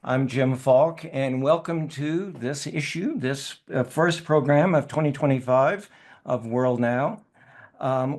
I'm Jim Falk, and welcome to this issue, this first program of 2025 of WorldNow.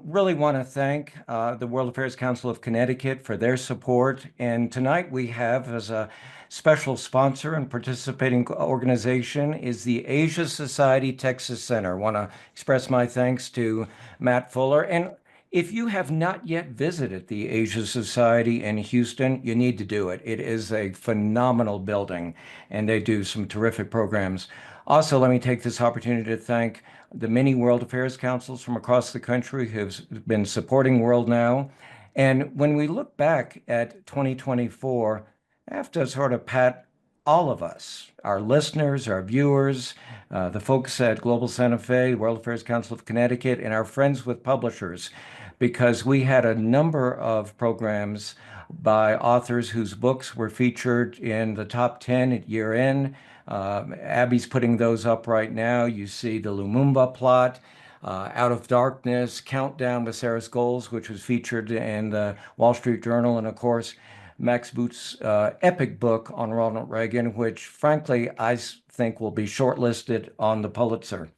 Really want to thank the World Affairs Council of Connecticut for their support. And tonight we have as a special sponsor and participating organization is the Asia Society Texas Center. I want to express my thanks to Matt Fuller. And if you have not yet visited the Asia Society in Houston, you need to do it. It is a phenomenal building, and they do some terrific programs. Also, let me take this opportunity to thank the many World Affairs Councils from across the country who've been supporting WorldNow. And when we look back at 2024, I have to sort of pat all of us, our listeners, our viewers, the folks at Global Santa Fe, World Affairs Council of Connecticut, and our friends with publishers, because we had a number of programs by authors whose books were featured in the top 10 at year end. Abby's putting those up right now. You see the Lumumba plot, Out of Darkness, Countdown with Sarah Scholes, which was featured in the Wall Street Journal, and of course, Max Boot's epic book on Ronald Reagan, which frankly I think will be shortlisted on the Pulitzer.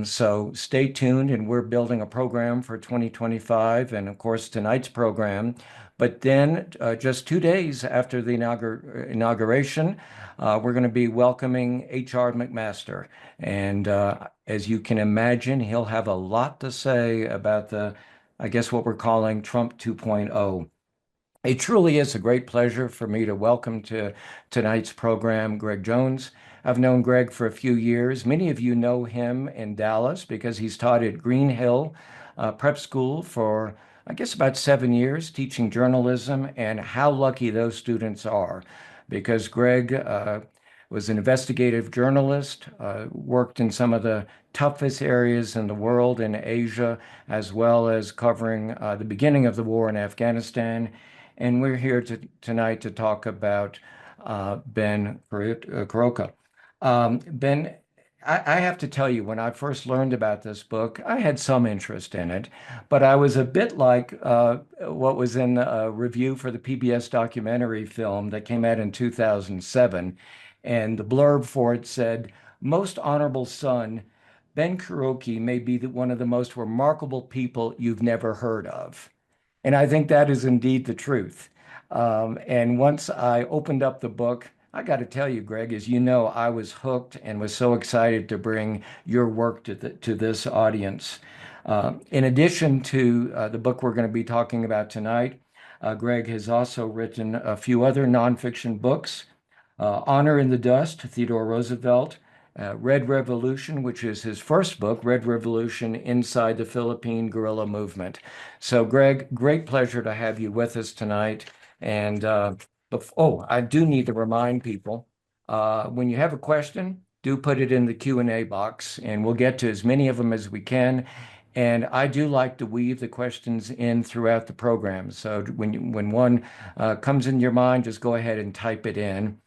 So stay tuned, and we're building a program for 2025, and of course tonight's program. But then, just 2 days after the inauguration, we're going to be welcoming H.R. McMaster, and as you can imagine, he'll have a lot to say about I guess, what we're calling Trump 2.0. It truly is a great pleasure for me to welcome to tonight's program Gregg Jones. I've known Gregg for a few years. Many of you know him in Dallas because he's taught at Green Hill Prep School for, I guess, about 7 years, teaching journalism, and how lucky those students are because Gregg was an investigative journalist, worked in some of the toughest areas in the world in Asia, as well as covering the beginning of the war in Afghanistan. And we're here tonight to talk about Ben Kuroki. Ben, I have to tell you, when I first learned about this book, I had some interest in it, but I was a bit like what was in a review for the PBS documentary film that came out in 2007. And the blurb for it said, "Most honorable son, Ben Kuroki may be one of the most remarkable people you've never heard of." And I think that is indeed the truth. And once I opened up the book, I got to tell you, Gregg, as you know, I was hooked and was so excited to bring your work to this audience. In addition to the book we're going to be talking about tonight, Gregg has also written a few other nonfiction books. Honor in the Dust, Theodore Roosevelt, Red Revolution, which is his first book, Red Revolution Inside the Philippine Guerrilla Movement. So, Gregg, great pleasure to have you with us tonight. And I do need to remind people, when you have a question, do put it in the Q&A box, and we'll get to as many of them as we can. And I do like to weave the questions in throughout the program. So when one comes in your mind, just go ahead and type it in.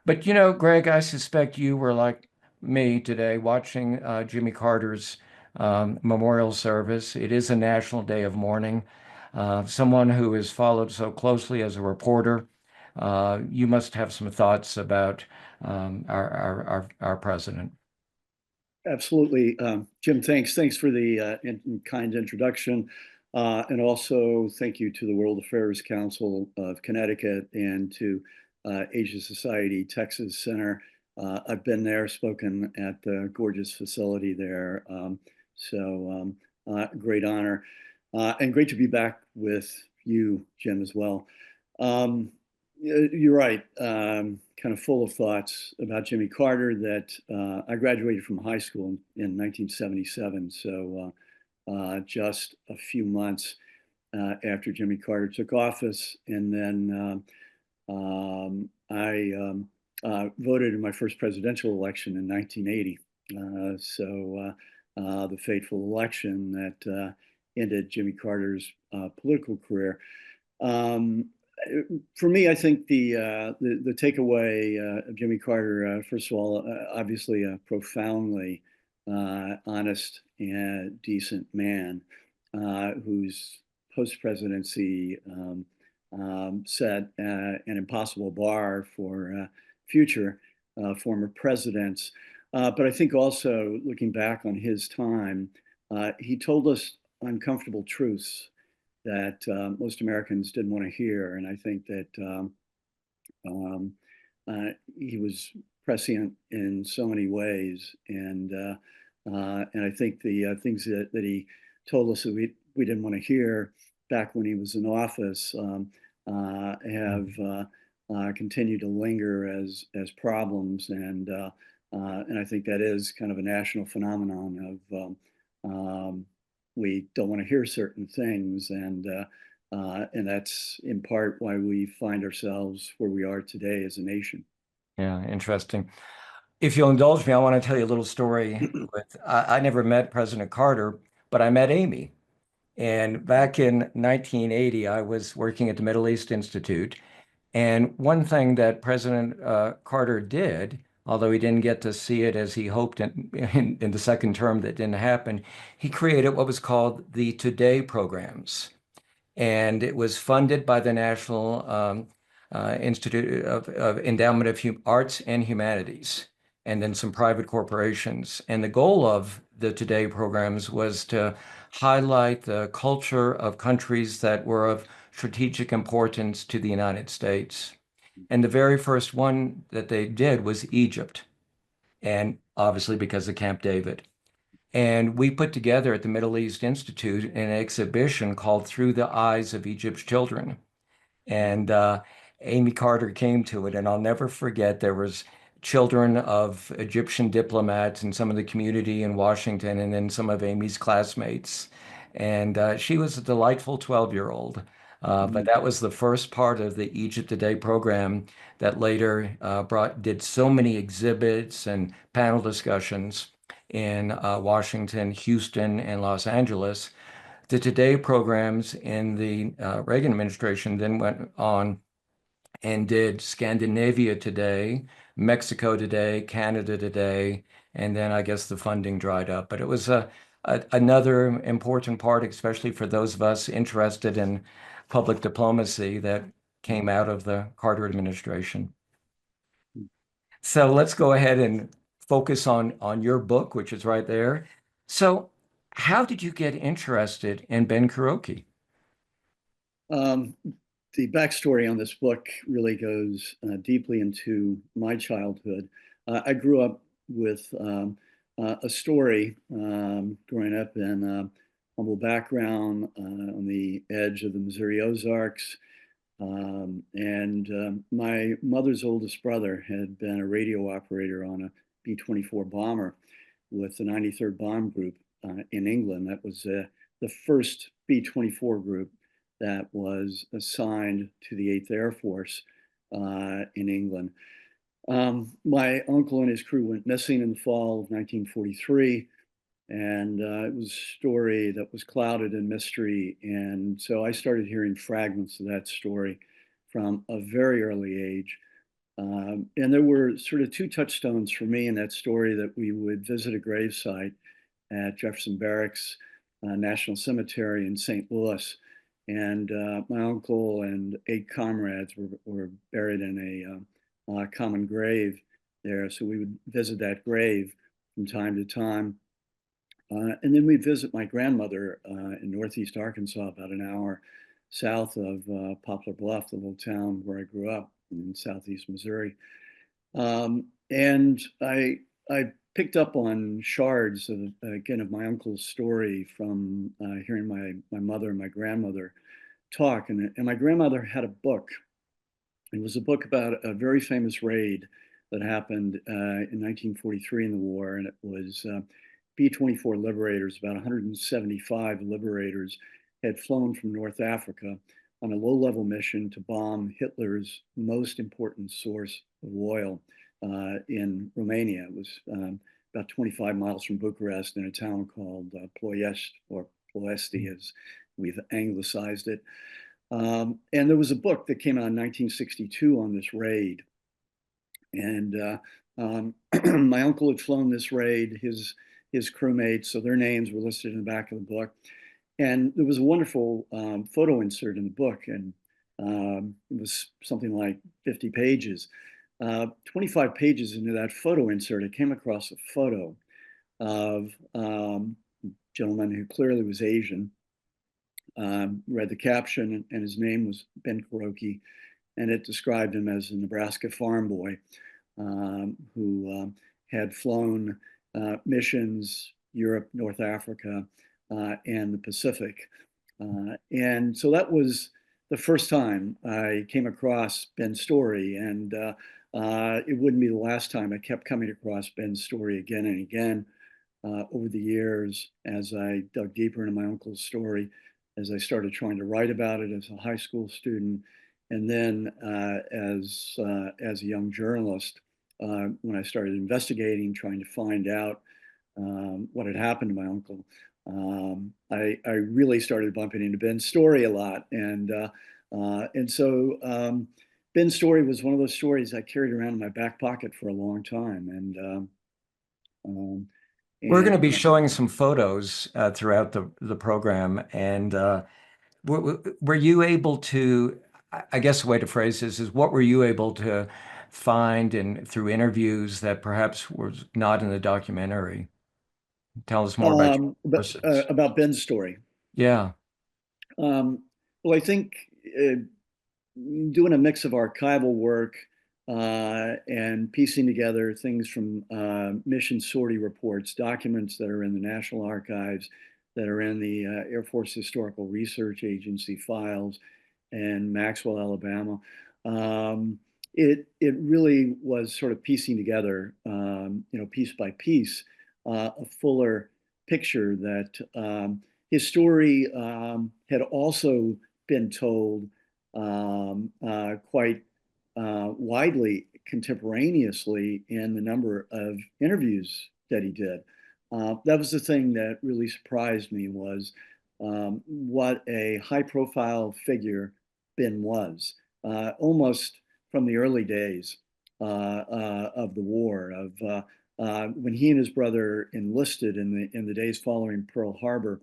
But Gregg, I suspect you were like me today watching Jimmy Carter's memorial service. It is a national day of mourning. Someone who is followed so closely as a reporter, you must have some thoughts about our president. Absolutely. Jim, thanks. Thanks for the kind introduction. And also thank you to the World Affairs Council of Connecticut and to Asia Society Texas Center. I've been there, spoken at the gorgeous facility there. Great honor. And great to be back with you, Jim, as well. You're right, kind of full of thoughts about Jimmy Carter that I graduated from high school in 1977. So just a few months after Jimmy Carter took office. And then I voted in my first presidential election in 1980. The fateful election that ended Jimmy Carter's political career. For me, I think the takeaway of Jimmy Carter, first of all, obviously a profoundly honest and decent man whose post-presidency set an impossible bar for future former presidents. But I think also looking back on his time, he told us uncomfortable truths that most Americans didn't want to hear. And I think that um, he was prescient in so many ways. And I think the things that he told us that we didn't want to hear back when he was in office have continued to linger as problems. And I think that is kind of a national phenomenon of we don't want to hear certain things, and that's in part why we find ourselves where we are today as a nation. Yeah, interesting. If you'll indulge me, I want to tell you a little story. I never met President Carter, but I met Amy. And back in 1980, I was working at the Middle East Institute. And one thing that President Carter did, although he didn't get to see it as he hoped in the second term that didn't happen, he created what was called the Today programs. And it was funded by the National Institute of Endowment of Arts and Humanities, and then some private corporations. And the goal of the Today programs was to highlight the culture of countries that were of strategic importance to the United States. And the very first one that they did was Egypt, and obviously because of Camp David. And we put together at the Middle East Institute an exhibition called Through the Eyes of Egypt's Children. And Amy Carter came to it, and I'll never forget there was children of Egyptian diplomats and some of the community in Washington, and then some of Amy's classmates. And she was a delightful 12-year-old. But that was the first part of the Egypt Today program that later did so many exhibits and panel discussions in Washington, Houston, and Los Angeles. The Today programs in the Reagan administration then went on and did Scandinavia Today, Mexico Today, Canada Today, and then I guess the funding dried up. But it was another important part, especially for those of us interested in public diplomacy, that came out of the Carter administration. So let's go ahead and focus on your book, which is right there. So how did you get interested in Ben Kuroki? Um, the backstory on this book really goes deeply into my childhood. I grew up with a story growing up in a humble background on the edge of the Missouri Ozarks. And my mother's oldest brother had been a radio operator on a B-24 bomber with the 93rd Bomb Group in England. That was the first B-24 group that was assigned to the 8th Air Force in England. My uncle and his crew went missing in the fall of 1943. And it was a story that was clouded in mystery. And so I started hearing fragments of that story from a very early age. And there were sort of two touchstones for me in that story: that we would visit a gravesite at Jefferson Barracks National Cemetery in St. Louis. And my uncle and 8 comrades were buried in a common grave there. So we would visit that grave from time to time. And then we visit my grandmother in Northeast Arkansas, about an hour south of Poplar Bluff, the little town where I grew up in Southeast Missouri. And I picked up on shards of, again, of my uncle's story from hearing my mother and my grandmother talk. And my grandmother had a book. It was a book about a very famous raid that happened in 1943 in the war, and it was B-24 liberators. About 175 liberators had flown from North Africa on a low-level mission to bomb Hitler's most important source of oil in Romania. It was about 25 miles from Bucharest, in a town called Ploiești, or Ploiești as we've anglicized it. And there was a book that came out in 1962 on this raid. And my uncle had flown this raid, his crewmates, so their names were listed in the back of the book. And there was a wonderful photo insert in the book. And It was something like 50 pages. 25 pages into that photo insert, I came across a photo of a gentleman who clearly was Asian. Read the caption, and his name was Ben Kuroki, and it described him as a Nebraska farm boy who had flown missions, Europe, North Africa, and the Pacific. And so that was the first time I came across Ben's story, and it wouldn't be the last time. I kept coming across Ben's story again and again over the years as I dug deeper into my uncle's story, as I started trying to write about it as a high school student, and then as a young journalist, when I started investigating, trying to find out what had happened to my uncle. I really started bumping into Ben's story a lot, and so Ben's story was one of those stories I carried around in my back pocket for a long time, um, We're going and to be showing some photos throughout the program, and were you able to, I guess the way to phrase this is, what were you able to find and through interviews that perhaps was not in the documentary? Tell us more about your but sources. about Ben's story. Yeah. Um, well, I think doing a mix of archival work and piecing together things from mission sortie reports, documents that are in the National Archives, that are in the Air Force Historical Research Agency files, and Maxwell, Alabama. It really was sort of piecing together, piece by piece, a fuller picture that his story had also been told quite widely contemporaneously in the number of interviews that he did. That was the thing that really surprised me, was what a high profile figure Ben was, almost from the early days of the war, of when he and his brother enlisted in the days following Pearl Harbor.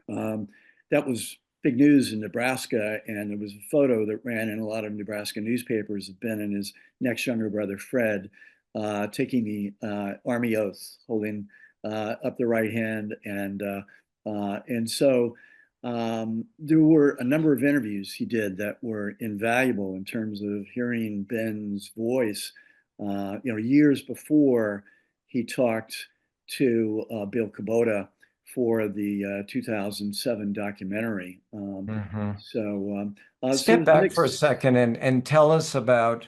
That was big news in Nebraska, and there was a photo that ran in a lot of Nebraska newspapers of Ben and his next younger brother, Fred, taking the Army oath, holding up the right hand. And so there were a number of interviews he did that were invaluable in terms of hearing Ben's voice. Years before he talked to Bill Kubota for the 2007 documentary. Hmm. So, so Step it's a back for a mix, second and tell us about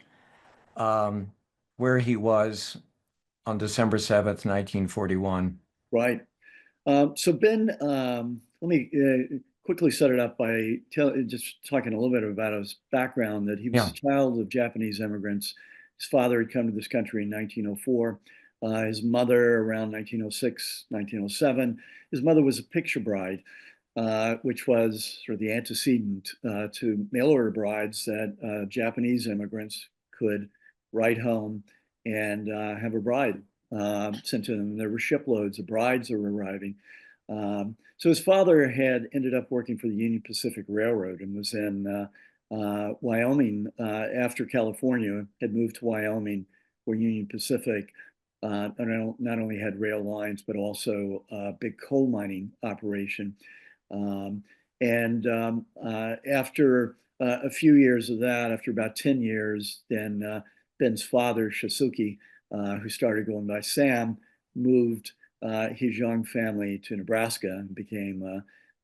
um, where he was on December 7th, 1941. right? So Ben, let me quickly set it up by just talking a little bit about his background. That he was Yeah. a child of Japanese immigrants. His father had come to this country in 1904. His mother around 1906, 1907. His mother was a picture bride, which was sort of the antecedent to mail order brides that Japanese immigrants could write home and have a bride sent to them. There were shiploads of brides that were arriving. So his father had ended up working for the Union Pacific Railroad and was in Wyoming after California, had moved to Wyoming, where Union Pacific not only had rail lines, but also a big coal mining operation. Um, and after a few years of that, after about 10 years, then Ben's father, Shisuke, who started going by Sam, moved his young family to Nebraska and became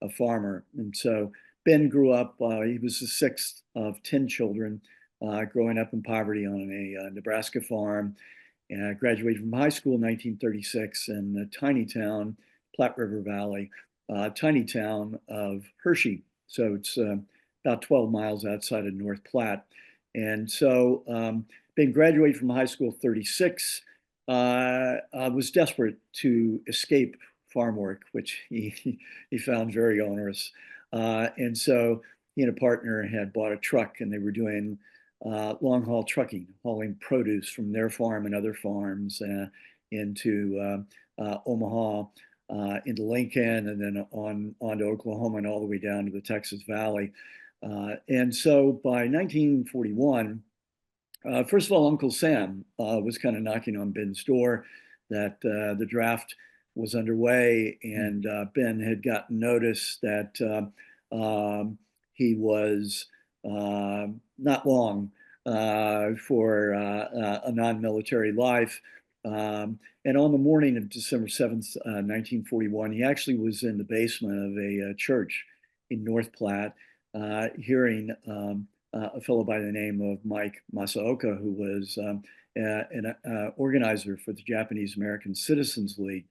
a farmer. And so Ben grew up, he was the sixth of 10 children, growing up in poverty on a Nebraska farm. And I graduated from high school in 1936 in the tiny town, Platte River Valley, tiny town of Hershey. So it's about 12 miles outside of North Platte. And so Ben graduated from high school 36, was desperate to escape farm work, which he found very onerous. And so he and a partner had bought a truck, and they were doing long haul trucking, hauling produce from their farm and other farms into Omaha, into Lincoln, and then on to Oklahoma and all the way down to the Texas Valley. And so by 1941, first of all, Uncle Sam was kind of knocking on Ben's door that the draft was underway, and Ben had gotten notice that he was not long for a non-military life. And on the morning of December 7th, 1941, he actually was in the basement of a church in North Platte, hearing a fellow by the name of Mike Masaoka, who was an organizer for the Japanese American Citizens League,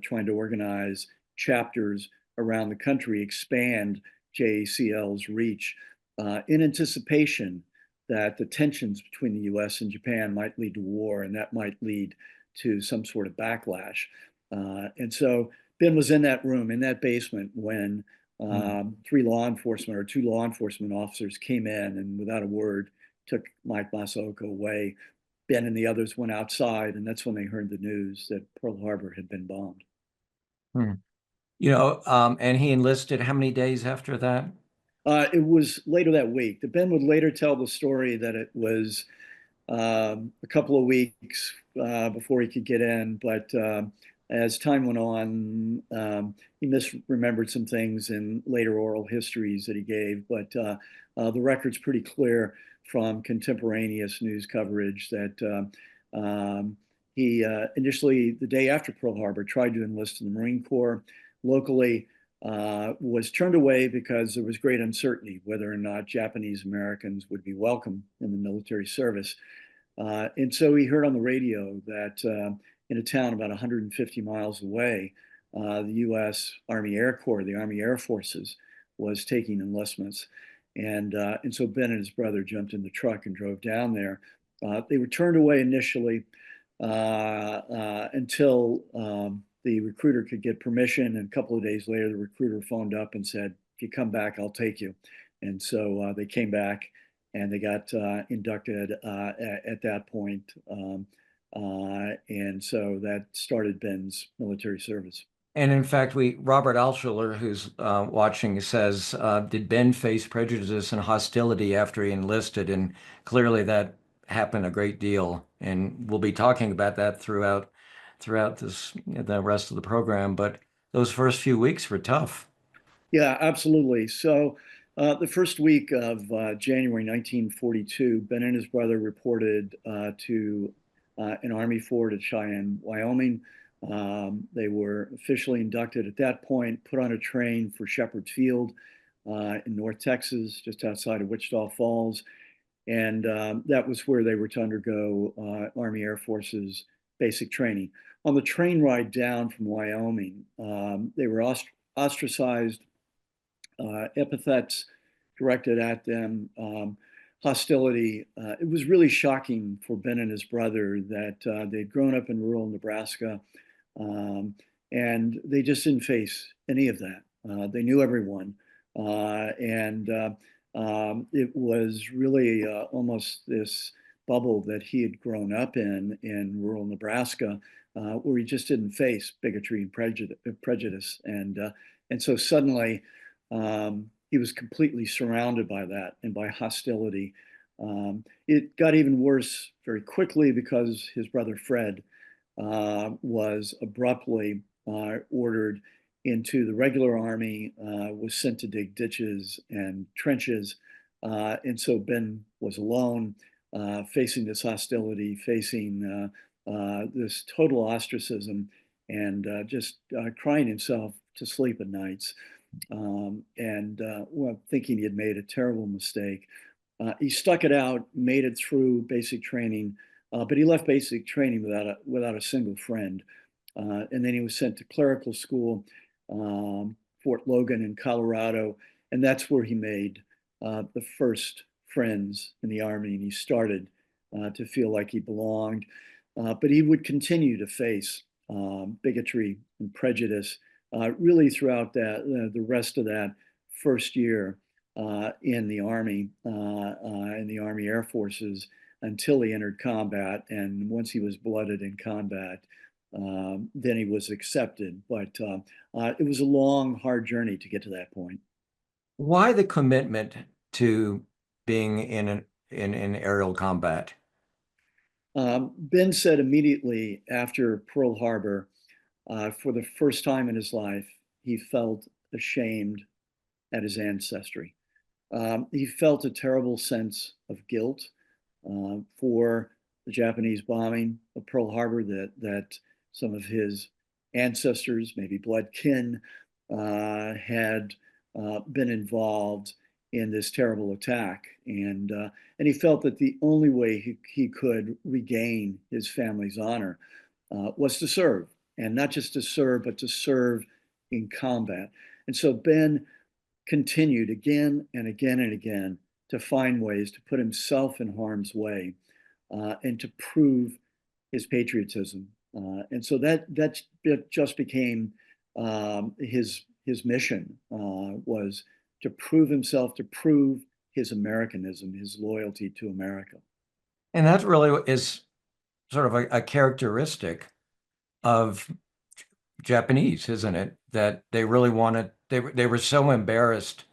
trying to organize chapters around the country, expand JACL's reach in anticipation that the tensions between the US and Japan might lead to war, and that might lead to some sort of backlash. And so Ben was in that room, in that basement, when two law enforcement officers came in and without a word took Mike Masaoka away. Ben and the others went outside, and that's when they heard the news that Pearl Harbor had been bombed. Hmm. And he enlisted how many days after that? It was later that week. The Ben would later tell the story that it was a couple of weeks before he could get in, but as time went on, he misremembered some things in later oral histories that he gave, but the record's pretty clear from contemporaneous news coverage that he initially, the day after Pearl Harbor, tried to enlist in the Marine Corps locally, was turned away because there was great uncertainty whether or not Japanese Americans would be welcome in the military service. And so he heard on the radio that in a town about 150 miles away, the U.S. Army Air Corps, the Army Air Forces, was taking enlistments. And so Ben and his brother jumped in the truck and drove down there. They were turned away initially until the recruiter could get permission. And a couple of days later, the recruiter phoned up and said, "If you come back, I'll take you." And so they came back and they got inducted at that point. And so that started Ben's military service. And in fact, Robert Altschuler, who's watching, says, did Ben face prejudice and hostility after he enlisted? And clearly that happened a great deal. And we'll be talking about that throughout the rest of the program. But those first few weeks were tough. Yeah, absolutely. So the first week of January 1942, Ben and his brother reported to an Army fort at Cheyenne, Wyoming. They were officially inducted at that point, put on a train for Shepherd Field in North Texas, just outside of Wichita Falls. And that was where they were to undergo Army Air Force's basic training. On the train ride down from Wyoming, they were ostracized, epithets directed at them, hostility. It was really shocking for Ben and his brother that they'd grown up in rural Nebraska, and they just didn't face any of that. They knew everyone, and it was really almost this bubble that he had grown up in rural Nebraska, where he just didn't face bigotry and prejudice. And so suddenly he was completely surrounded by that and by hostility. It got even worse very quickly because his brother Fred was abruptly ordered into the regular army, was sent to dig ditches and trenches. And so Ben was alone, facing this hostility, facing this total ostracism, and just crying himself to sleep at nights, well, thinking he had made a terrible mistake. He stuck it out, made it through basic training, but he left basic training without a single friend. And then he was sent to clerical school, Fort Logan in Colorado, and that's where he made the first friends in the Army, and he started to feel like he belonged. But he would continue to face bigotry and prejudice really throughout the rest of that first year in the Army, in the Army Air Forces, until he entered combat. And once he was blooded in combat, then he was accepted. But it was a long, hard journey to get to that point. Why the commitment to being in aerial combat? Ben said immediately after Pearl Harbor, for the first time in his life, he felt ashamed at his ancestry. He felt a terrible sense of guilt for the Japanese bombing of Pearl Harbor, that some of his ancestors, maybe blood kin, had been involved in this terrible attack. And he felt that the only way he could regain his family's honor was to serve, and not just to serve, but to serve in combat. And so Ben continued again and again and again to find ways to put himself in harm's way and to prove his patriotism. And so that just became his mission was to prove himself, to prove his Americanism, his loyalty to America. And that really is sort of a characteristic of Japanese, isn't it? That they really wanted, they were so embarrassed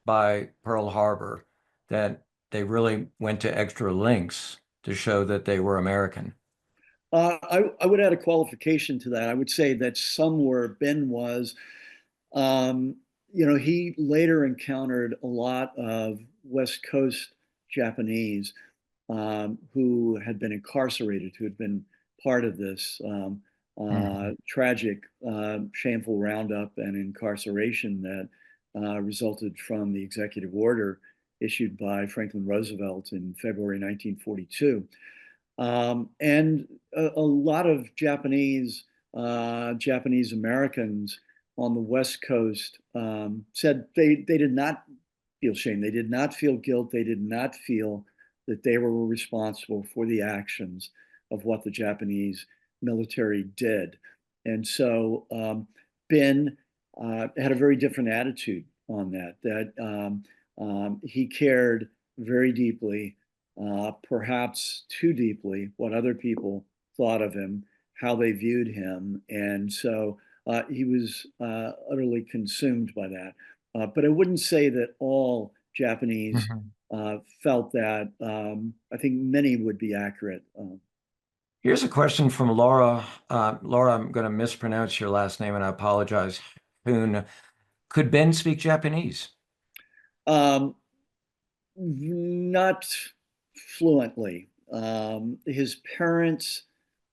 by Pearl Harbor that they really went to extra lengths to show that they were American. I would add a qualification to that. I would say that somewhere Ben was, um, he later encountered a lot of West Coast Japanese who had been incarcerated, who had been part of this Mhm. tragic, shameful roundup and incarceration that resulted from the executive order issued by Franklin Roosevelt in February 1942. And a lot of Japanese Americans on the West Coast said they did not feel shame. They did not feel guilt. They did not feel that they were responsible for the actions of what the Japanese military did. And so Ben had a very different attitude on that, he cared very deeply, perhaps too deeply, what other people thought of him, how they viewed him. And so he was utterly consumed by that. But I wouldn't say that all Japanese Mhm. felt that. I think many would be accurate. Here's a question from Laura. Laura, I'm going to mispronounce your last name and I apologize. Hoon, could Ben speak Japanese? Um, Not fluently. His parents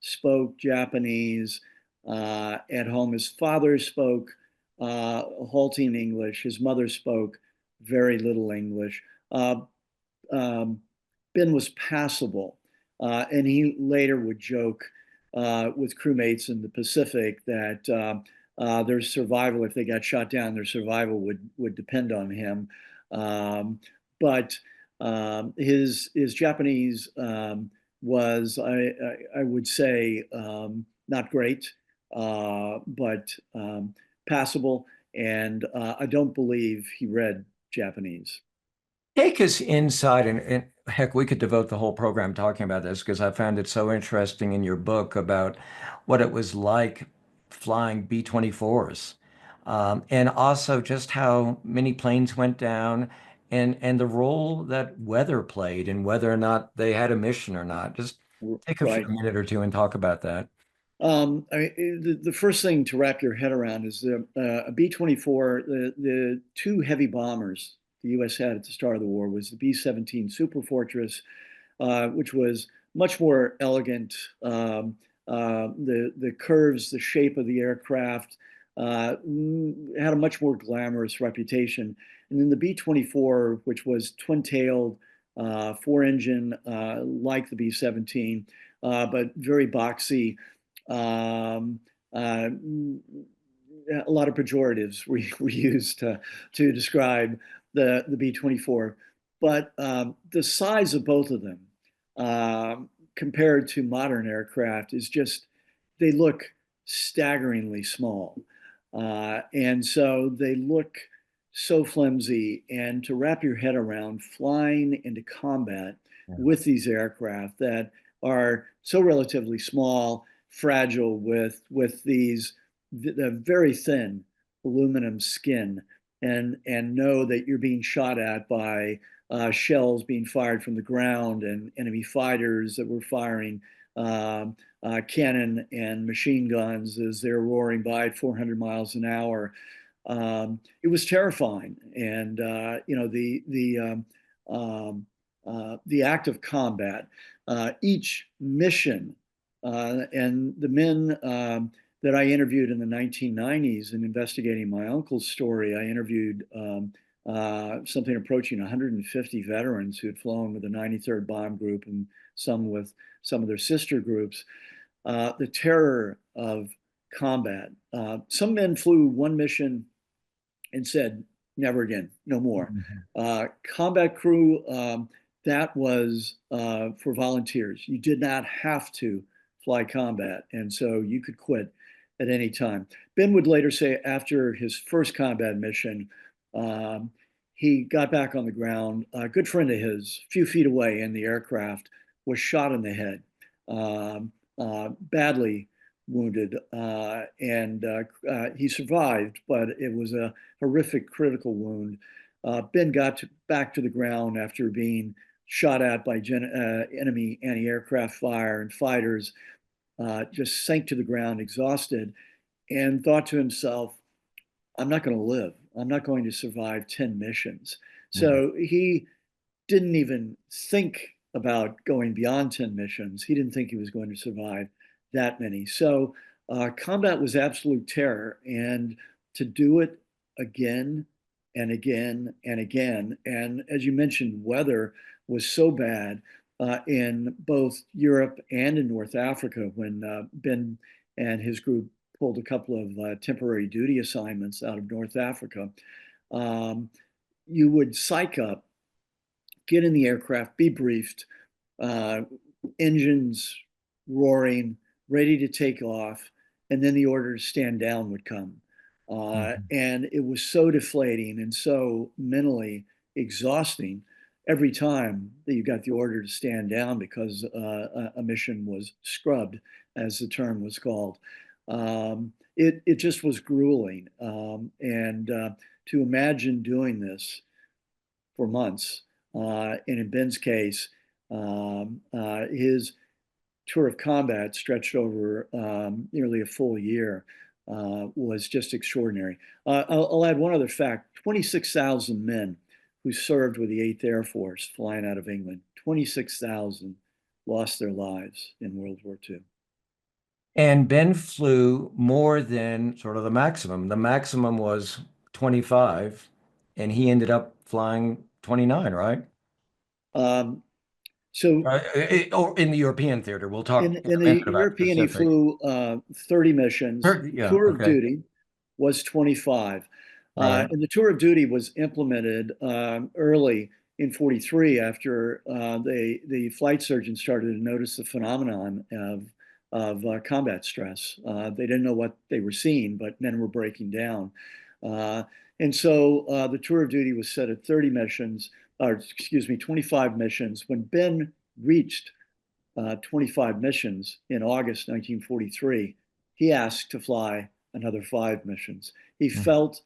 spoke Japanese at home. His father spoke halting English. His mother spoke very little English. Uh, um, Ben was passable, and he later would joke with crewmates in the Pacific that their survival, if they got shot down, their survival would depend on him. Um, but his Japanese was, I would say, not great, but passable. And I don't believe he read Japanese. Take us inside, and heck, we could devote the whole program talking about this because I found it so interesting in your book about what it was like flying B-24s, and also just how many planes went down, and the role that weather played and whether or not they had a mission or not. Just take a Right. minute or two and talk about that. The first thing to wrap your head around is a B-24, the two heavy bombers the U.S. had at the start of the war was the B-17 Superfortress, which was much more elegant. The curves, the shape of the aircraft had a much more glamorous reputation. And then the B-24, which was twin-tailed, four-engine, like the B-17, but very boxy. Um, uh, a lot of pejoratives were used to describe the B-24. But the size of both of them compared to modern aircraft is just, they look staggeringly small. And so they look so flimsy. And to wrap your head around flying into combat Yeah. with these aircraft that are so relatively small, fragile, with these the very thin aluminum skin, and know that you're being shot at by shells being fired from the ground and enemy fighters that were firing cannon and machine guns as they're roaring by at 400 miles an hour. It was terrifying, and the act of combat, each mission, and the men that I interviewed in the 1990s in investigating my uncle's story. I interviewed something approaching 150 veterans who had flown with the 93rd Bomb Group and some with some of their sister groups. The terror of combat. Some men flew one mission and said, never again, no more. Combat crew, that was for volunteers. You did not have to fly combat, and so you could quit at any time. Ben would later say after his first combat mission, he got back on the ground. A good friend of his, a few feet away in the aircraft, was shot in the head, badly wounded, and he survived, but it was a horrific critical wound. Ben got back to the ground after being shot at by enemy anti-aircraft fire and fighters, just sank to the ground exhausted, and thought to himself, I'm not going to live. I'm not going to survive 10 missions. So he didn't even think about going beyond 10 missions. He didn't think he was going to survive that many. So combat was absolute terror. And to do it again and again and again, and as you mentioned, weather was so bad in both Europe and in North Africa when Ben and his group pulled a couple of temporary duty assignments out of North Africa. You would psych up, get in the aircraft, be briefed, engines roaring, ready to take off, and then the order to stand down would come. And it was so deflating and so mentally exhausting every time that you got the order to stand down because a mission was scrubbed, as the term was called. It just was grueling. And to imagine doing this for months, and in Ben's case, his tour of combat stretched over nearly a full year, was just extraordinary. I'll add one other fact. 26,000 men who served with the 8th Air Force flying out of England, 26,000 lost their lives in World War II. And Ben flew more than sort of the maximum. The maximum was 25, and he ended up flying 29, right? Um, so Or in the European theater. We'll talk in in a the minute about European, he specific. flew 30 missions. Yeah, Tour of okay. duty was 25. Right. And the tour of duty was implemented early in 43 after the flight surgeons started to notice the phenomenon of combat stress. They didn't know what they were seeing, but men were breaking down. And so the tour of duty was set at 30 missions, or excuse me, 25 missions. When Ben reached 25 missions in August 1943, he asked to fly another 5 missions. He felt,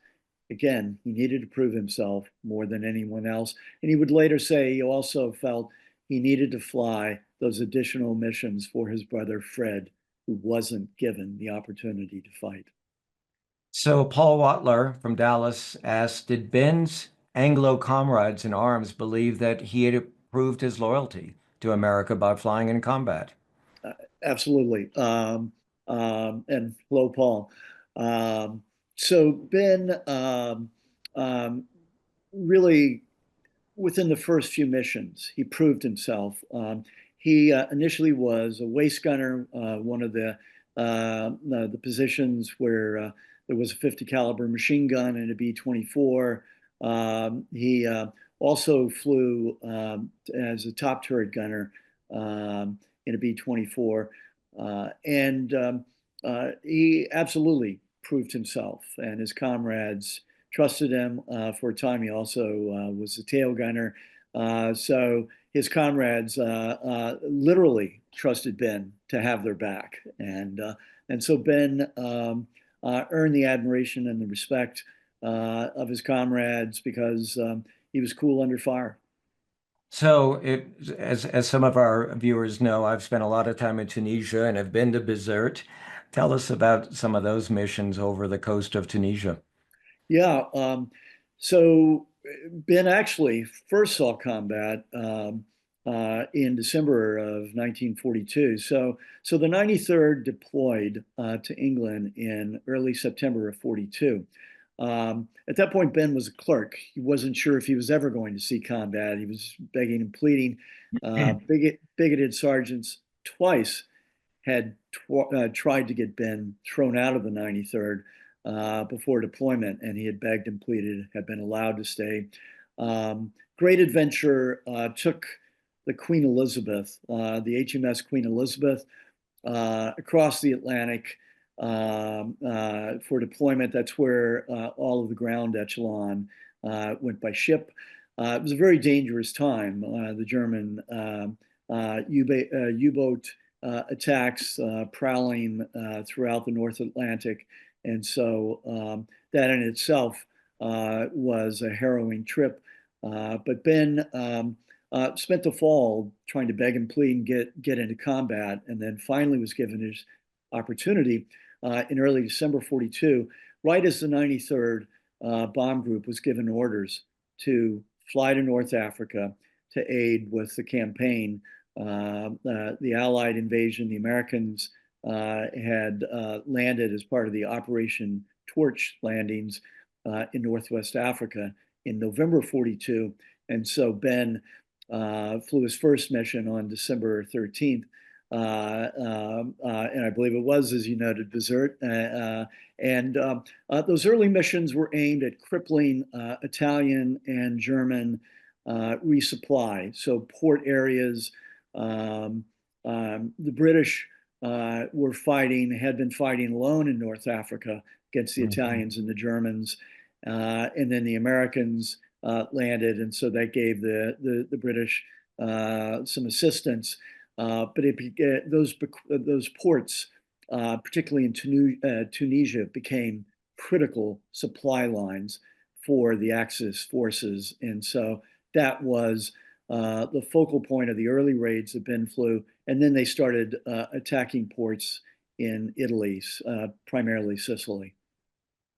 again, he needed to prove himself more than anyone else. And he would later say he also felt he needed to fly those additional missions for his brother Fred, who wasn't given the opportunity to fight. So Paul Watler from Dallas asked, did Ben's Anglo comrades in arms believe that he had proved his loyalty to America by flying in combat? Absolutely. And hello, Paul. So Ben really, within the first few missions, he proved himself. He initially was a waist gunner, one of the positions where there was a 50 caliber machine gun and a B-24. He also flew as a top turret gunner in a B-24. And he absolutely proved himself, and his comrades trusted him. For a time, he also was a tail gunner. So his comrades literally trusted Ben to have their back. And so Ben earned the admiration and the respect of his comrades because he was cool under fire. So, as some of our viewers know, I've spent a lot of time in Tunisia and have been to Bizerte. Tell us about some of those missions over the coast of Tunisia. Yeah. So Ben actually first saw combat in December of 1942. So the 93rd deployed to England in early September of 42. At that point, Ben was a clerk. He wasn't sure if he was ever going to see combat. He was begging and pleading. Bigoted sergeants twice had tried to get Ben thrown out of the 93rd before deployment, and he had begged and pleaded, had been allowed to stay. Great Adventure took the Queen Elizabeth, the HMS Queen Elizabeth, across the Atlantic for deployment. That's where all of the ground echelon went by ship. It was a very dangerous time. The German U-boat attacks prowling throughout the North Atlantic. And so that in itself was a harrowing trip. But Ben spent the fall trying to beg and plead and get into combat, and then finally was given his opportunity in early December 42, right as the 93rd Bomb Group was given orders to fly to North Africa to aid with the campaign. The Allied invasion, the Americans had landed as part of the Operation Torch landings in Northwest Africa in November 42. And so Ben flew his first mission on December 13th. And I believe it was, as you noted, Bizerte. And those early missions were aimed at crippling Italian and German resupply. So port areas, the British were fighting, had been fighting alone in North Africa against the Italians and the Germans. And then the Americans landed, and so that gave the British some assistance. But those ports, particularly in Tunisia, became critical supply lines for the Axis forces, and so that was the focal point of the early raids that Ben flew. And then they started attacking ports in Italy, primarily Sicily.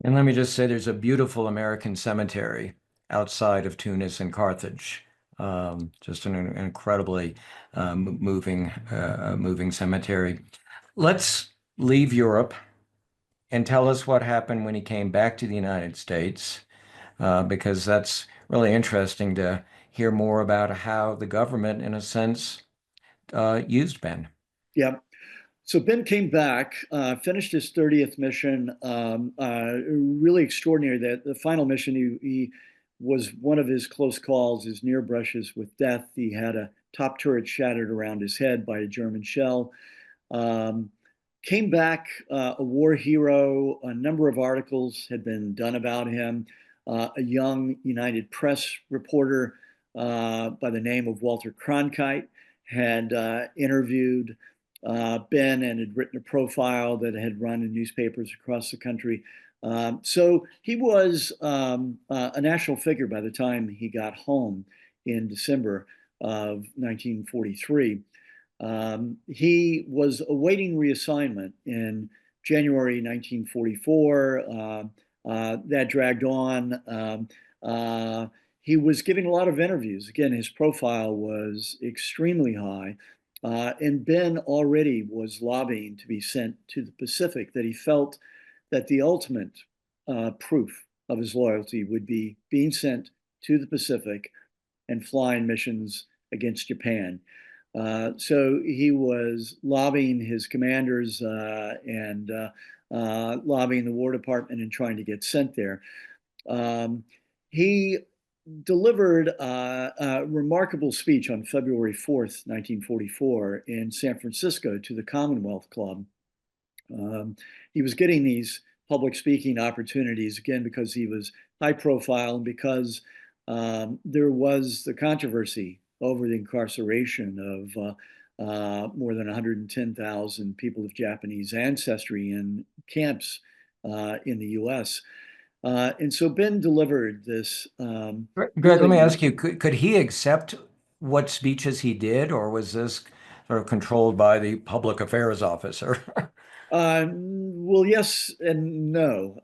And let me just say, there's a beautiful American cemetery outside of Tunis and Carthage. Just an incredibly moving cemetery. Let's leave Europe and tell us what happened when he came back to the United States, because that's really interesting to hear more about how the government, in a sense, used Ben. Yeah. So Ben came back, finished his 30th mission. Really extraordinary. That the final mission, he was one of his close calls, his near brushes with death. He had a top turret shattered around his head by a German shell. Came back a war hero. A number of articles had been done about him. A young United Press reporter by the name of Walter Cronkite had interviewed Ben and had written a profile that had run in newspapers across the country. So he was a national figure by the time he got home in December of 1943. He was awaiting reassignment in January 1944. That dragged on. He was giving a lot of interviews. Again, his profile was extremely high. And Ben already was lobbying to be sent to the Pacific, that he felt that the ultimate proof of his loyalty would be being sent to the Pacific and flying missions against Japan. So he was lobbying his commanders and lobbying the War Department and trying to get sent there. He delivered a remarkable speech on February 4th, 1944, in San Francisco to the Commonwealth Club. He was getting these public speaking opportunities, again, because he was high profile and because there was the controversy over the incarceration of more than 110,000 people of Japanese ancestry in camps in the US. And so Ben delivered this Greg, let me really. ask you, could he accept what speeches he did, or was this sort of controlled by the public affairs officer? Well, yes and no.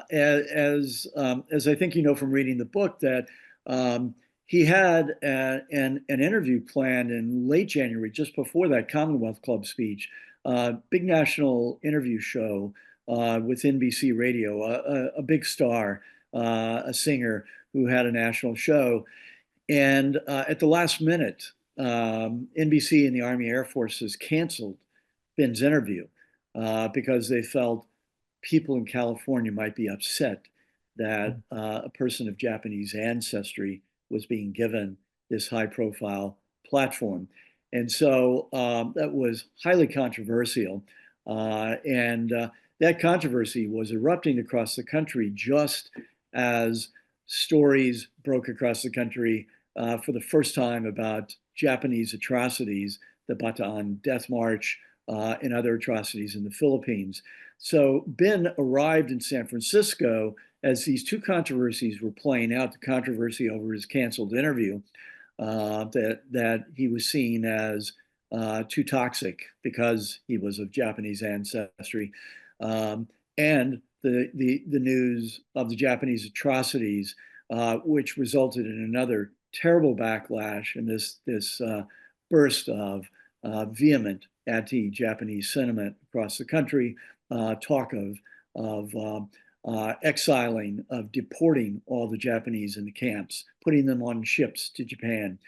As I think you know from reading the book, that he had an interview planned in late January, just before that Commonwealth Club speech, big national interview show with NBC Radio, a big star, a singer who had a national show. And at the last minute, NBC and the Army Air Forces canceled Ben's interview because they felt people in California might be upset that a person of Japanese ancestry was being given this high profile platform. And so that was highly controversial. And that controversy was erupting across the country just as stories broke across the country for the first time about Japanese atrocities, the Bataan Death March, and other atrocities in the Philippines. So Ben arrived in San Francisco as these two controversies were playing out, the controversy over his canceled interview, that he was seen as too toxic because he was of Japanese ancestry, and the news of the Japanese atrocities, which resulted in another terrible backlash and this burst of vehement anti-Japanese sentiment across the country, talk of exiling, of deporting all the Japanese in the camps, putting them on ships to Japan.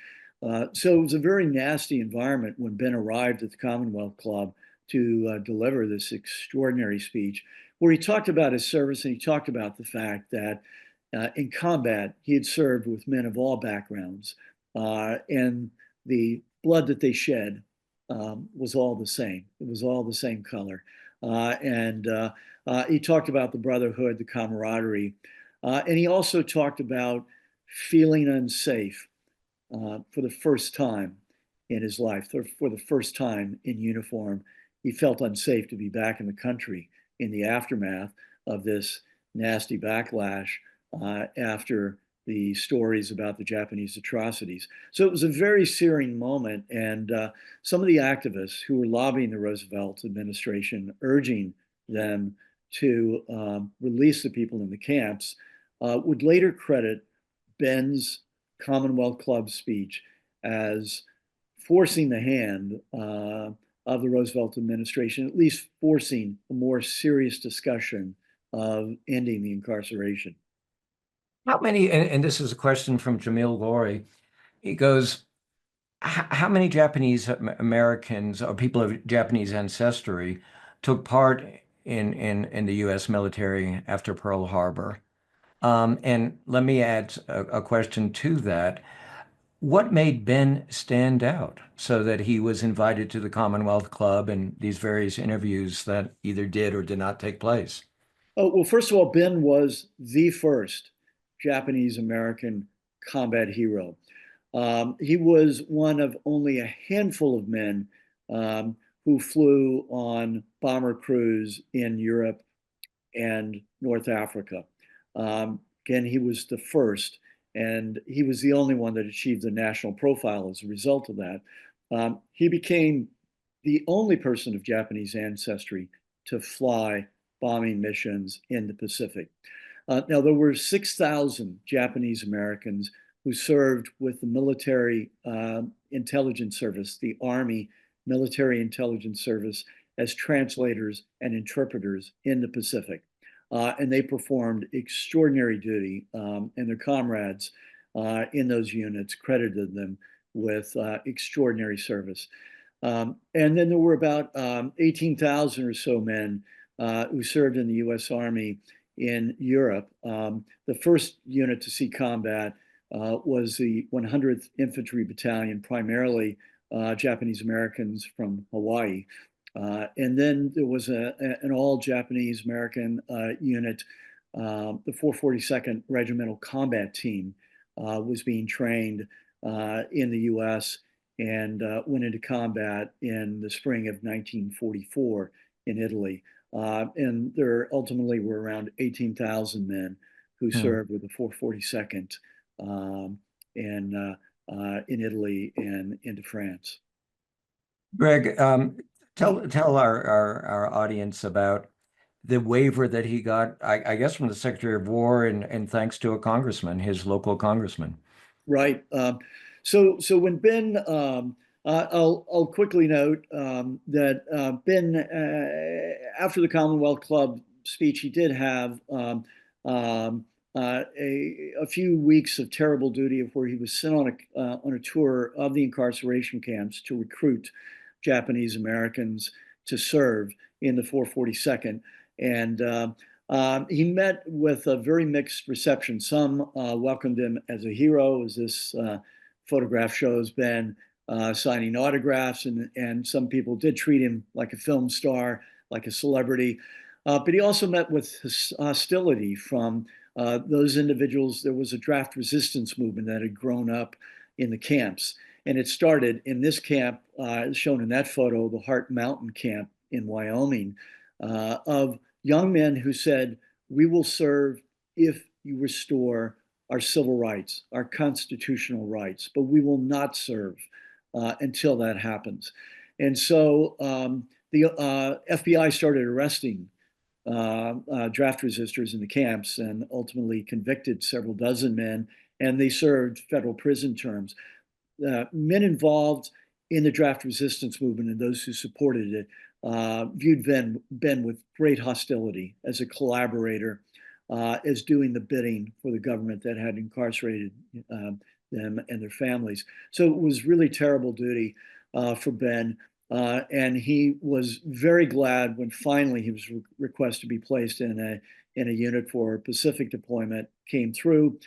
So it was a very nasty environment when Ben arrived at the Commonwealth Club to deliver this extraordinary speech, where he talked about his service and he talked about the fact that in combat he had served with men of all backgrounds, and the blood that they shed was all the same. It was all the same color. And he talked about the brotherhood, the camaraderie. And he also talked about feeling unsafe for the first time in his life, for the first time in uniform. He felt unsafe to be back in the country in the aftermath of this nasty backlash after the stories about the Japanese atrocities. So it was a very searing moment. And some of the activists who were lobbying the Roosevelt administration, urging them to release the people in the camps, would later credit Ben's Commonwealth Club speech as forcing the hand of the Roosevelt administration, at least forcing a more serious discussion of ending the incarceration. How many, and this is a question from Jamil Gori. He goes, how many Japanese Americans or people of Japanese ancestry took part in the U.S. military after Pearl Harbor? And let me add a question to that. What made Ben stand out so that he was invited to the Commonwealth Club and these various interviews that either did or did not take place? Oh, well, first of all, Ben was the first Japanese American combat hero. He was one of only a handful of men who flew on bomber crews in Europe and North Africa. Again, he was the first, and he was the only one that achieved the national profile as a result of that. He became the only person of Japanese ancestry to fly bombing missions in the Pacific. Now, there were 6,000 Japanese Americans who served with the military intelligence service, the Army Military Intelligence Service, as translators and interpreters in the Pacific. And they performed extraordinary duty, and their comrades in those units credited them with extraordinary service. And then there were about 18,000 or so men who served in the US Army in Europe. The first unit to see combat was the 100th Infantry Battalion, primarily Japanese Americans from Hawaii. And then there was an all Japanese American unit. The 442nd Regimental Combat Team was being trained in the US and went into combat in the spring of 1944 in Italy. And there ultimately were around 18,000 men who Hmm. served with the 442nd in Italy and into France. Greg, tell our audience about the waiver that he got, I guess, from the Secretary of War, and thanks to a congressman, his local congressman. Right. So when Ben, I'll quickly note that Ben, after the Commonwealth Club speech, he did have a few weeks of terrible duty of where he was sent on a tour of the incarceration camps to recruit Japanese Americans to serve in the 442nd. And he met with a very mixed reception. Some welcomed him as a hero, as this photograph shows Ben signing autographs, and some people did treat him like a film star, like a celebrity. But he also met with hostility from those individuals. There was a draft resistance movement that had grown up in the camps. And it started in this camp, shown in that photo, the Heart Mountain camp in Wyoming, of young men who said, "We will serve if you restore our civil rights, our constitutional rights, but we will not serve until that happens." And so the FBI started arresting draft resistors in the camps and ultimately convicted several dozen men, and they served federal prison terms. Men involved in the draft resistance movement and those who supported it viewed Ben with great hostility as a collaborator, as doing the bidding for the government that had incarcerated them and their families. So it was really terrible duty for Ben. And he was very glad when finally he was requested to be placed in a unit for Pacific deployment came through.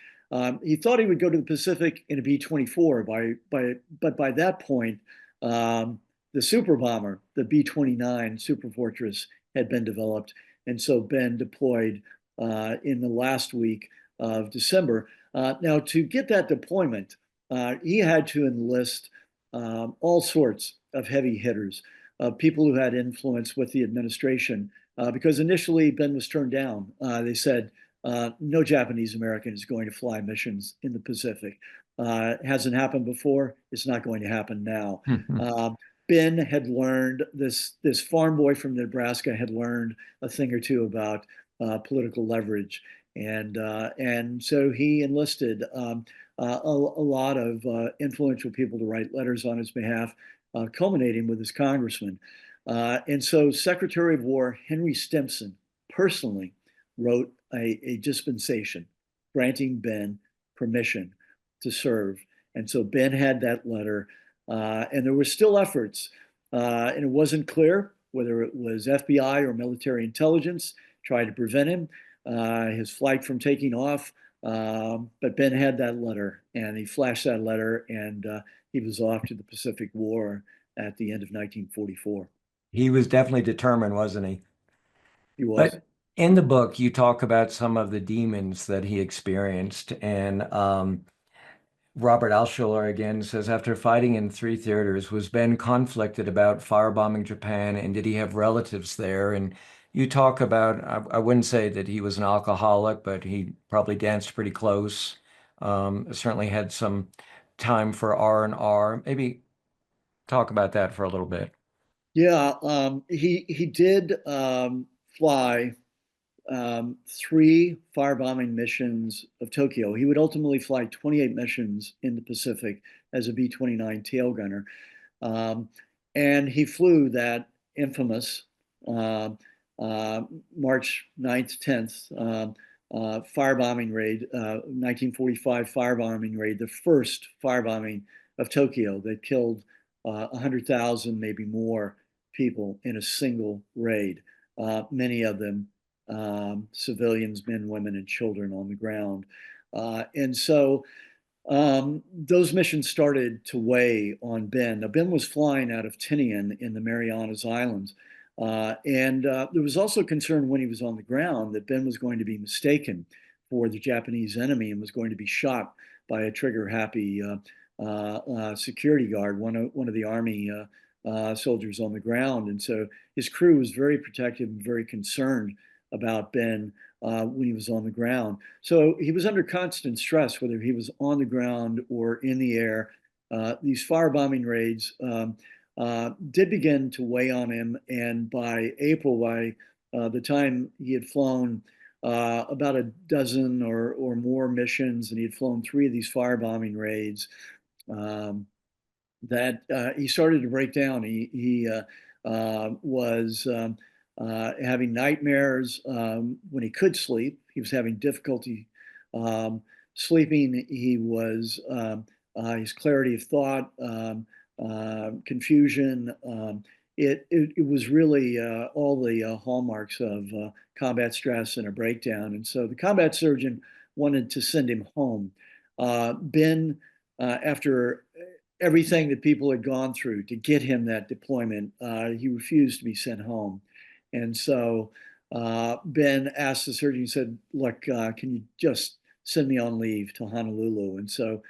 He thought he would go to the Pacific in a B-24, but by that point, the super bomber, the B-29 Super Fortress, had been developed. And so Ben deployed in the last week of December. Now, to get that deployment, he had to enlist all sorts of heavy hitters, people who had influence with the administration, because initially Ben was turned down. They said, no Japanese American is going to fly missions in the Pacific. It hasn't happened before. It's not going to happen now. Ben had learned, this farm boy from Nebraska had learned a thing or two about political leverage. And so he enlisted a lot of influential people to write letters on his behalf, culminating with his congressman. And so Secretary of War Henry Stimson personally wrote a dispensation granting Ben permission to serve. And so Ben had that letter, and there were still efforts, and it wasn't clear whether it was FBI or military intelligence tried to prevent him, his flight from taking off. But Ben had that letter, and he flashed that letter, and he was off to the Pacific War at the end of 1944. He was definitely determined, wasn't he? He was. But in the book, you talk about some of the demons that he experienced. And Robert Alschuler again says, after fighting in three theaters, was Ben conflicted about firebombing Japan? And did he have relatives there? And you talk about, I wouldn't say that he was an alcoholic, but he probably danced pretty close. Certainly had some time for R&R. Maybe talk about that for a little bit. Yeah, he did fly three firebombing missions of Tokyo. He would ultimately fly 28 missions in the Pacific as a B-29 tail gunner. Um, and he flew that infamous uh, March 9th, 10th firebombing raid, 1945 firebombing raid, the first firebombing of Tokyo that killed 100,000, maybe more people in a single raid, many of them civilians, men, women, and children on the ground. And so those missions started to weigh on Ben. Now, Ben was flying out of Tinian in the Marianas Islands. And there was also concern when he was on the ground that Ben was going to be mistaken for the Japanese enemy and was going to be shot by a trigger-happy security guard, one of the Army soldiers on the ground. And so his crew was very protective and very concerned about Ben when he was on the ground. So he was under constant stress, whether he was on the ground or in the air. These firebombing raids did begin to weigh on him. And by April, by the time he had flown about a dozen or more missions, and he had flown 3 of these firebombing raids, um, that he started to break down. He was having nightmares when he could sleep. He was having difficulty sleeping. He was his clarity of thought, confusion. It was really all the hallmarks of combat stress and a breakdown. And so the combat surgeon wanted to send him home. Ben, after everything that people had gone through to get him that deployment, he refused to be sent home. And so Ben asked the surgeon, he said, look, can you just send me on leave to Honolulu? And so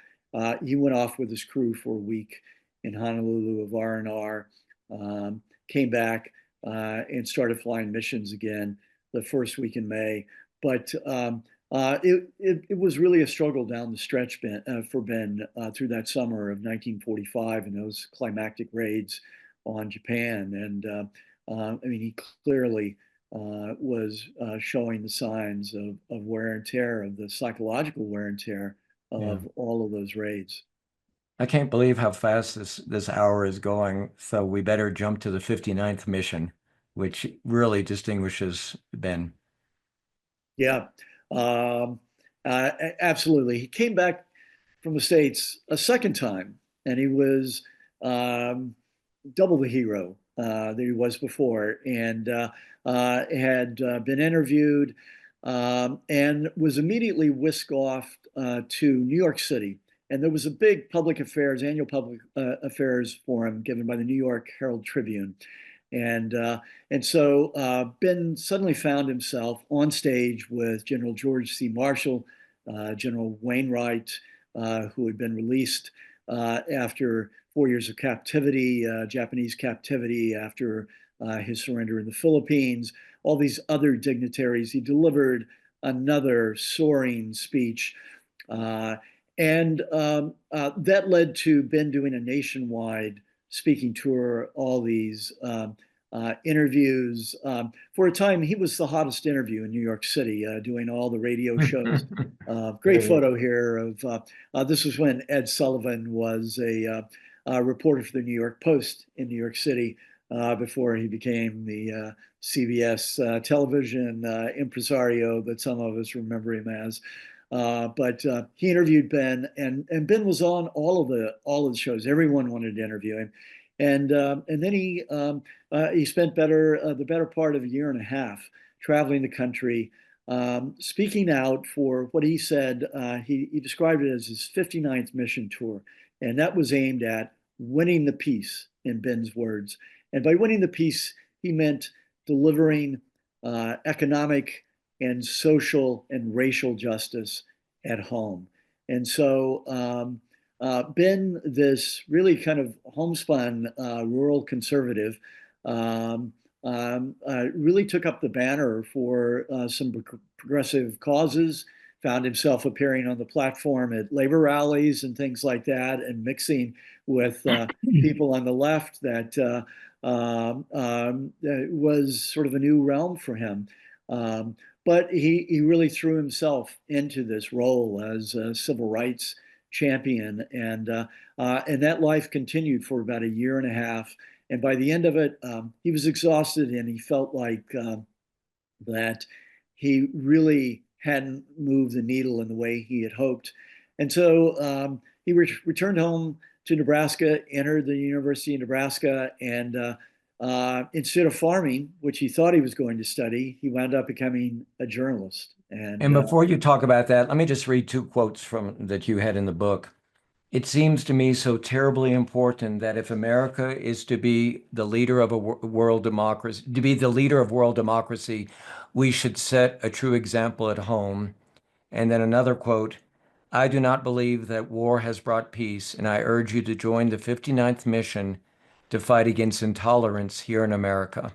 he went off with his crew for a week in Honolulu of R&R, came back and started flying missions again the first week in May. But it was really a struggle down the stretch for Ben through that summer of 1945 and those climactic raids on Japan. And I mean, he clearly was showing the signs of wear and tear, of the psychological wear and tear Yeah. of all of those raids. I can't believe how fast this hour is going. So we better jump to the 59th mission, which really distinguishes Ben. Yeah, um, absolutely. He came back from the States a second time, and he was um, double the hero that he was before, and had been interviewed and was immediately whisked off to New York City. And there was a big annual public affairs forum given by the New York Herald Tribune. And so Ben suddenly found himself on stage with General George C. Marshall, General Wainwright, who had been released after 4 years of captivity, Japanese captivity after his surrender in the Philippines, all these other dignitaries. He delivered another soaring speech. That led to Ben doing a nationwide speaking tour, all these interviews. For a time, he was the hottest interview in New York City, doing all the radio shows. Great photo here of this was when Ed Sullivan was a reporter for the New York Post in New York City before he became the CBS television impresario that some of us remember him as. But he interviewed Ben, and Ben was on all of the shows. Everyone wanted to interview him, and then he spent the better part of a year and a half traveling the country, speaking out for what he said. He described it as his 59th mission tour, and that was aimed at winning the peace, in Ben's words. And by winning the peace, he meant delivering economic and social and racial justice at home. And so Ben, this really kind of homespun rural conservative, really took up the banner for some progressive causes, found himself appearing on the platform at labor rallies and things like that, and mixing with people on the left that was sort of a new realm for him. But he really threw himself into this role as a civil rights champion, and that life continued for about a year and a half. And by the end of it, he was exhausted, and he felt like that he really hadn't moved the needle in the way he had hoped. And so he returned home to Nebraska, entered the University of Nebraska, and instead of farming, which he thought he was going to study, he wound up becoming a journalist. And before you talk about that, let me just read 2 quotes from that you had in the book. It seems to me so terribly important that if America is to be the leader of a world democracy, to be the leader of world democracy, we should set a true example at home. And then another quote, I do not believe that war has brought peace, and I urge you to join the 59th mission to fight against intolerance here in America?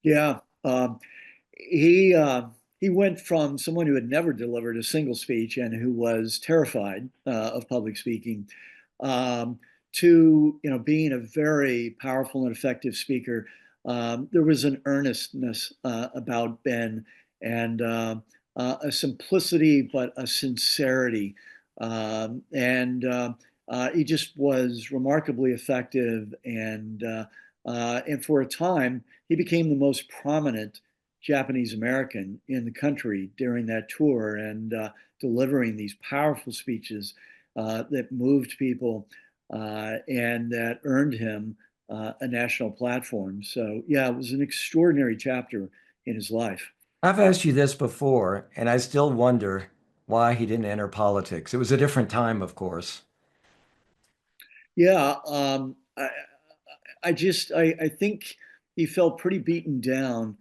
Yeah. He he went from someone who had never delivered a single speech and who was terrified of public speaking, um, to being a very powerful and effective speaker. There was an earnestness about Ben, and a simplicity, but a sincerity, and he just was remarkably effective. And for a time, he became the most prominent Japanese American in the country during that tour, and delivering these powerful speeches that moved people and that earned him a national platform. So, yeah, it was an extraordinary chapter in his life. I've asked you this before, and I still wonder why he didn't enter politics. It was a different time, of course. Yeah, I think he felt pretty beaten down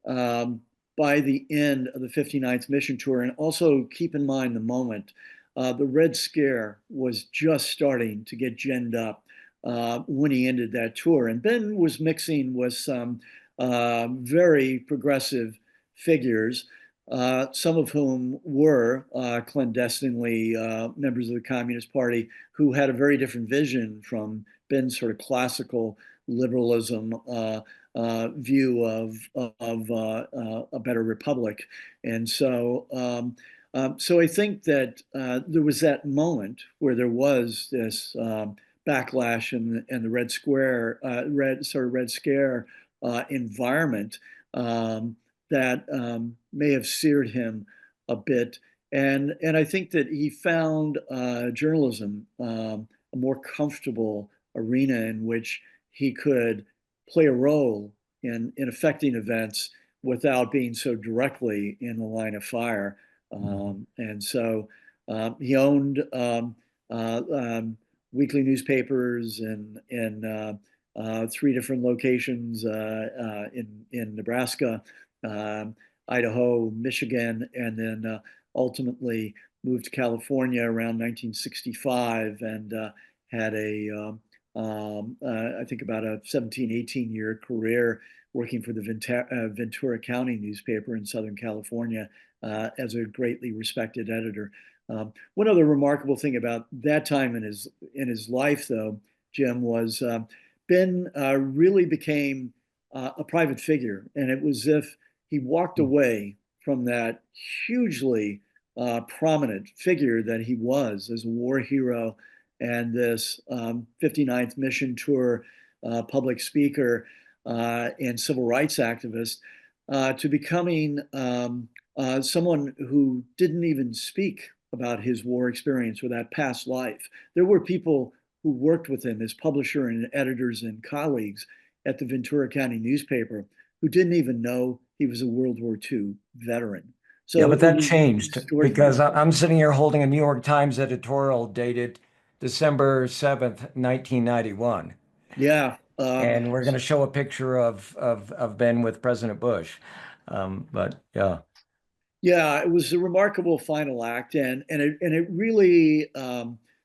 um, by the end of the 59th mission tour. And also keep in mind the moment. The Red Scare was just starting to get ginned up when he ended that tour. And Ben was mixing with some very progressive figures, some of whom were clandestinely members of the Communist Party who had a very different vision from Ben's sort of classical liberalism view of a better republic. And so I think that there was that moment where there was this backlash and the Red Scare environment that may have seared him a bit. And I think that he found journalism a more comfortable arena in which he could play a role in affecting events without being so directly in the line of fire. And so he owned weekly newspapers in three different locations in Nebraska, Idaho, Michigan, and then ultimately moved to California around 1965 and had I think about a 17, 18-year career working for the Ventura County newspaper in Southern California as a greatly respected editor. One other remarkable thing about that time in his life, though, Jim, was Ben really became a private figure, and it was as if he walked away from that hugely prominent figure that he was as a war hero and this 59th mission tour public speaker and civil rights activist to becoming someone who didn't even speak about his war experience or that past life. There were people who worked with him as publisher and editors and colleagues at the Ventura County newspaper who didn't even know he was a World War II veteran. Yeah, So but it that was changed extraordinary. because I'm sitting here holding a New York Times editorial dated December 7th, 1991. Yeah. And we're going to show a picture of Ben with President Bush. But yeah. Yeah, it was a remarkable final act, and it really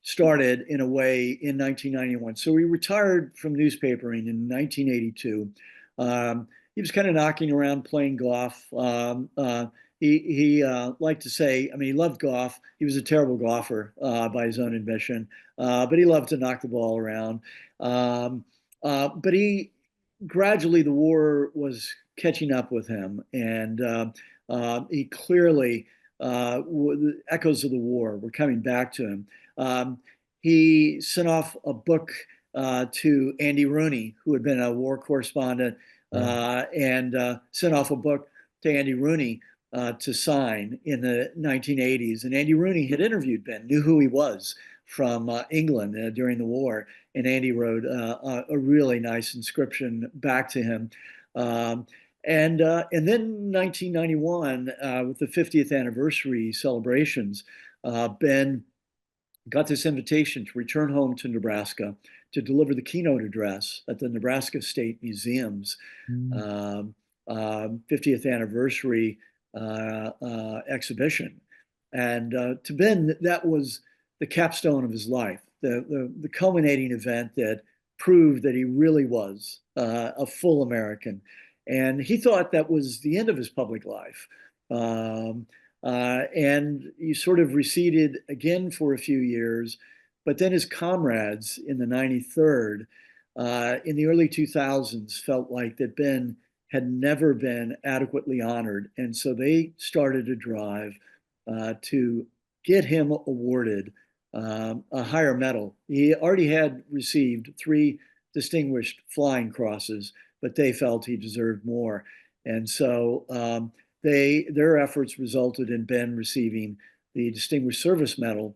started in a way in 1991. So he retired from newspapering in 1982. He was kind of knocking around playing golf. He liked to say, I mean, he loved golf. He was a terrible golfer by his own admission, but he loved to knock the ball around. But he gradually the war was catching up with him, and he clearly, the echoes of the war were coming back to him. He sent off a book to Andy Rooney, who had been a war correspondent, Yeah. and sent off a book to Andy Rooney to sign in the 1980s. And Andy Rooney had interviewed Ben, knew who he was from England during the war. And Andy wrote a really nice inscription back to him. And then 1991, with the 50th anniversary celebrations, Ben got this invitation to return home to Nebraska to deliver the keynote address at the Nebraska State Museum's Mm. um, 50th anniversary exhibition. And to Ben, that was the capstone of his life, the culminating event that prove that he really was a full American. And he thought that was the end of his public life. And he sort of receded again for a few years. But then his comrades in the 93rd, in the early 2000s, felt like that Ben had never been adequately honored. And so they started a drive to get him awarded a higher medal. He already had received 3 Distinguished Flying Crosses, but they felt he deserved more. And so their efforts resulted in Ben receiving the Distinguished Service Medal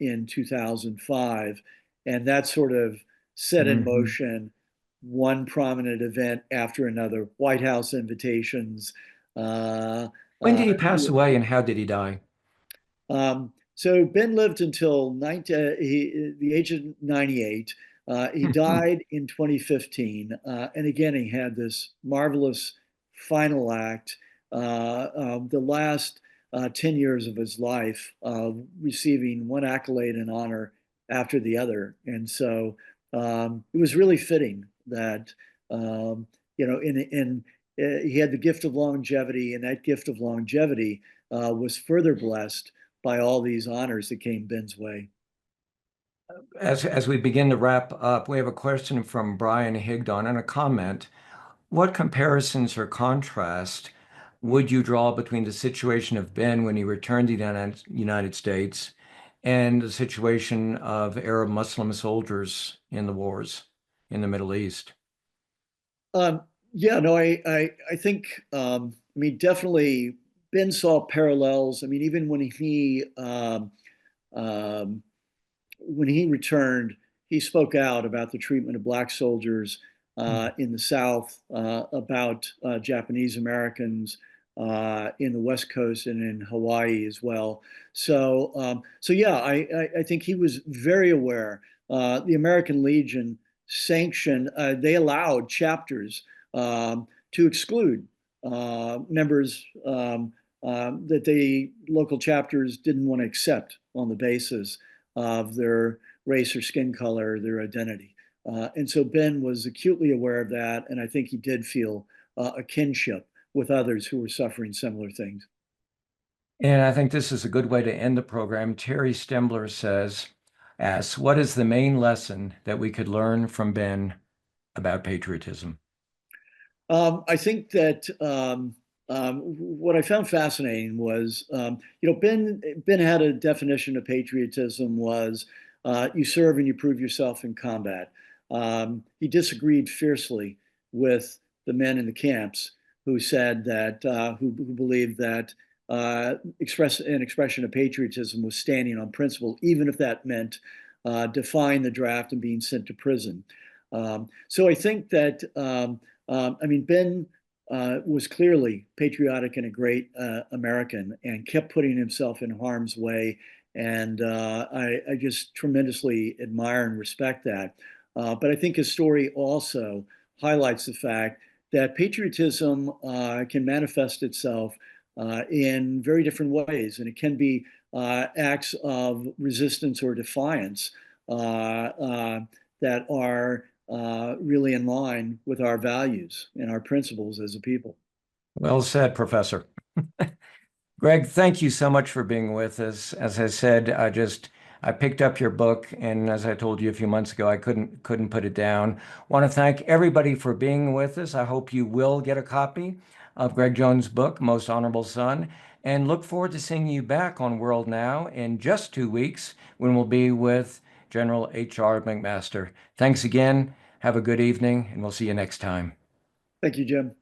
in 2005. And that sort of set in motion one prominent event after another, White House invitations. When did he pass away and how did he die? So Ben lived until the age of 98. He died in 2015. And again, he had this marvelous final act, the last 10 years of his life, receiving one accolade and honor after the other. And so it was really fitting that, he had the gift of longevity, and that gift of longevity was further blessed by all these honors that came Ben's way. As we begin to wrap up, we have a question from Brian Higdon and a comment. What comparisons or contrast would you draw between the situation of Ben when he returned to the United States and the situation of Arab Muslim soldiers in the wars in the Middle East? Yeah, no, I think, definitely Ben saw parallels. I mean, even when he returned, he spoke out about the treatment of Black soldiers in the South, about Japanese Americans in the West Coast and in Hawaii as well. So yeah, I think he was very aware. The American Legion sanctioned, they allowed chapters to exclude members that the local chapters didn't want to accept on the basis of their race or skin color, their identity. And so Ben was acutely aware of that, and I think he did feel a kinship with others who were suffering similar things. And I think this is a good way to end the program. Terry Stembler asks, what is the main lesson that we could learn from Ben about patriotism? I think that what I found fascinating was, Ben had a definition of patriotism was you serve and you prove yourself in combat. He disagreed fiercely with the men in the camps who said that, who believed that an expression of patriotism was standing on principle, even if that meant defying the draft and being sent to prison. So I think that, Ben was clearly patriotic and a great American and kept putting himself in harm's way. And I just tremendously admire and respect that. But I think his story also highlights the fact that patriotism can manifest itself in very different ways. And it can be acts of resistance or defiance that are really in line with our values and our principles as a people. Well said, Professor. Gregg, thank you so much for being with us. As I said, I picked up your book, and as I told you a few months ago, I couldn't put it down. Want to thank everybody for being with us. I hope you will get a copy of Gregg Jones' book, Most Honorable Son, and look forward to seeing you back on World Now in just 2 weeks when we'll be with General H.R. McMaster. Thanks again. Have a good evening, and we'll see you next time. Thank you, Jim.